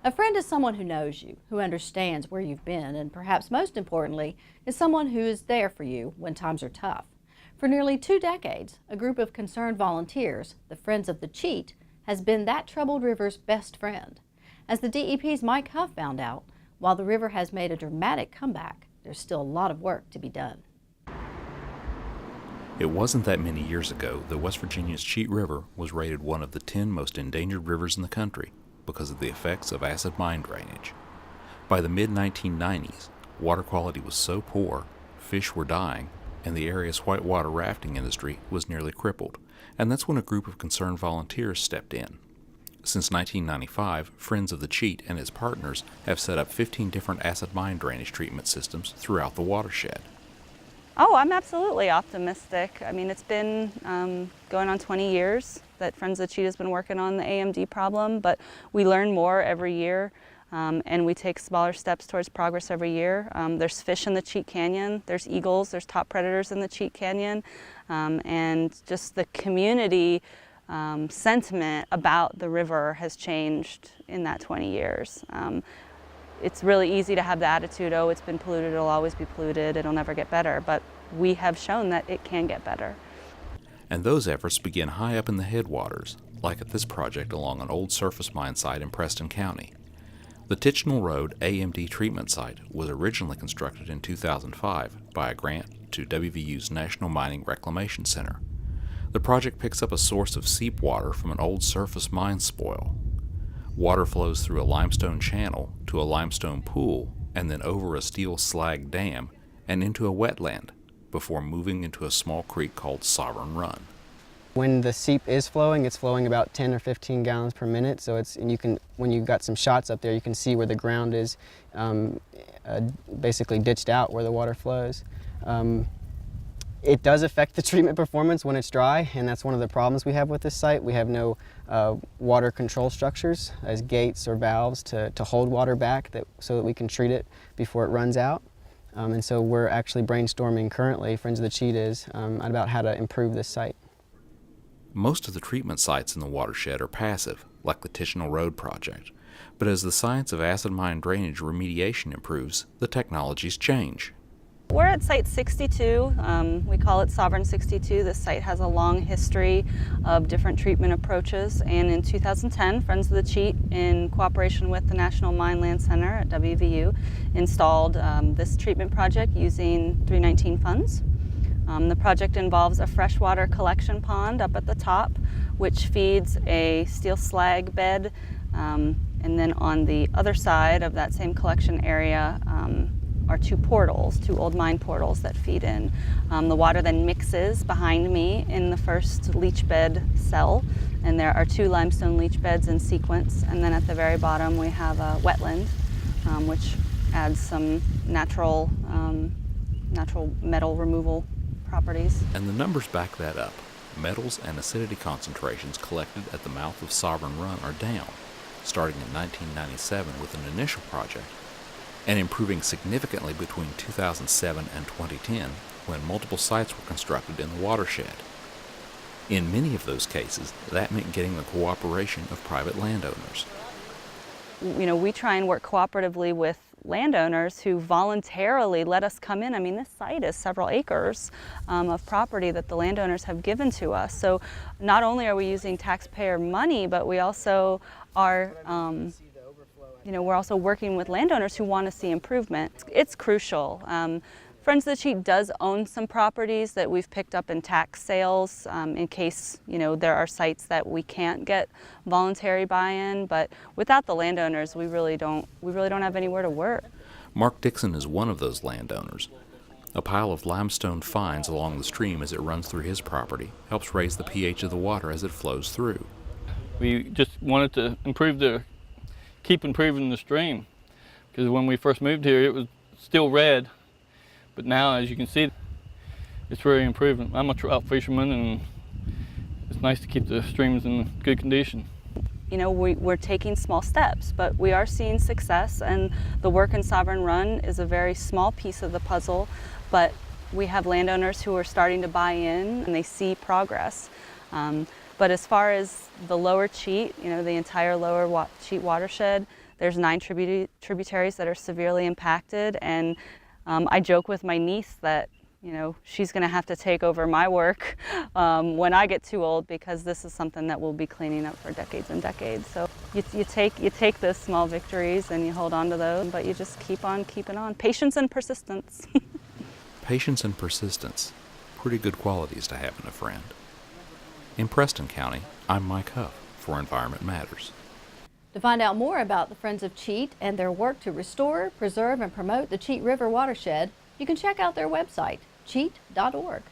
A friend is someone who knows you, who understands where you've been, and perhaps most importantly, is someone who is there for you when times are tough. For nearly 2 decades, a group of concerned volunteers, the Friends of the Cheat, has been that troubled river's best friend. As the DEP's Mike Huff found out, while the river has made a dramatic comeback, there's still a lot of work to be done. It wasn't that many years ago that West Virginia's Cheat River was rated one of the 10 most endangered rivers in the country because of the effects of acid mine drainage. By the mid-1990s, water quality was so poor, fish were dying, and the area's whitewater rafting industry was nearly crippled, and that's when a group of concerned volunteers stepped in. Since 1995, Friends of the Cheat and its partners have set up 15 different acid mine drainage treatment systems throughout the watershed. Oh, I'm absolutely optimistic. I mean, it's been going on 20 years that Friends of the Cheat has been working on the AMD problem, but we learn more every year, and we take smaller steps towards progress every year. There's fish in the Cheat Canyon, there's eagles, there's top predators in the Cheat Canyon, and just the community sentiment about the river has changed in that 20 years. It's really easy to have the attitude, oh, it's been polluted, it'll always be polluted, it'll never get better, but we have shown that it can get better. And those efforts begin high up in the headwaters, like at this project along an old surface mine site in Preston County. The Tichenor Road AMD treatment site was originally constructed in 2005 by a grant to WVU's National Mining Reclamation Center. The project picks up a source of seep water from an old surface mine spoil. Water flows through a limestone channel to a limestone pool and then over a steel slag dam and into a wetland before moving into a small creek called Sovereign Run. When the seep is flowing, it's flowing about 10 or 15 gallons per minute. So and you can, when you've got some shots up there, you can see where the ground is basically ditched out where the water flows. It does affect the treatment performance when it's dry, and that's one of the problems we have with this site. We have no water control structures as gates or valves to hold water back so that we can treat it before it runs out. And so we're actually brainstorming currently, Friends of the Cheat is, about how to improve this site. Most of the treatment sites in the watershed are passive, like the Tichenor Road project. But as the science of acid mine drainage remediation improves, the technologies change. We're at Site 62. We call it Sovereign 62. This site has a long history of different treatment approaches, and in 2010, Friends of the Cheat, in cooperation with the National Mine Land Center at WVU, installed this treatment project using 319 funds. The project involves a freshwater collection pond up at the top, which feeds a steel slag bed, and then on the other side of that same collection area are 2 portals, 2 old mine portals that feed in. The water then mixes behind me in the first leach bed cell, and there are 2 limestone leach beds in sequence, and then at the very bottom we have a wetland, which adds some natural metal removal properties. And the numbers back that up. Metals and acidity concentrations collected at the mouth of Sovereign Run are down, starting in 1997 with an initial project, and improving significantly between 2007 and 2010 when multiple sites were constructed in the watershed. In many of those cases, that meant getting the cooperation of private landowners. You know, we try and work cooperatively with landowners who voluntarily let us come in. I mean, this site is several acres of property that the landowners have given to us. So not only are we using taxpayer money, but we also are we're also working with landowners who want to see improvement. It's crucial. Friends of the Cheat does own some properties that we've picked up in tax sales in case there are sites that we can't get voluntary buy-in. But without the landowners, we really don't have anywhere to work. Mark Dixon is one of those landowners. A pile of limestone fines along the stream as it runs through his property helps raise the pH of the water as it flows through. We just wanted to keep improving the stream, because when we first moved here it was still red, but now, as you can see, it's really improving. I'm a trout fisherman, and it's nice to keep the streams in good condition. We're taking small steps, but we are seeing success, and the work in Sovereign Run is a very small piece of the puzzle, but we have landowners who are starting to buy in and they see progress. But as far as the lower Cheat, you know, the entire lower Cheat watershed, there's 9 tributaries that are severely impacted, and I joke with my niece that, you know, she's going to have to take over my work when I get too old, because this is something that we'll be cleaning up for decades and decades. So you take those small victories and you hold on to those, but you just keep on keeping on. Patience and persistence. Patience and persistence. Pretty good qualities to have in a friend. In Preston County, I'm Mike Huff for Environment Matters. To find out more about the Friends of Cheat and their work to restore, preserve, and promote the Cheat River watershed, you can check out their website, cheat.org.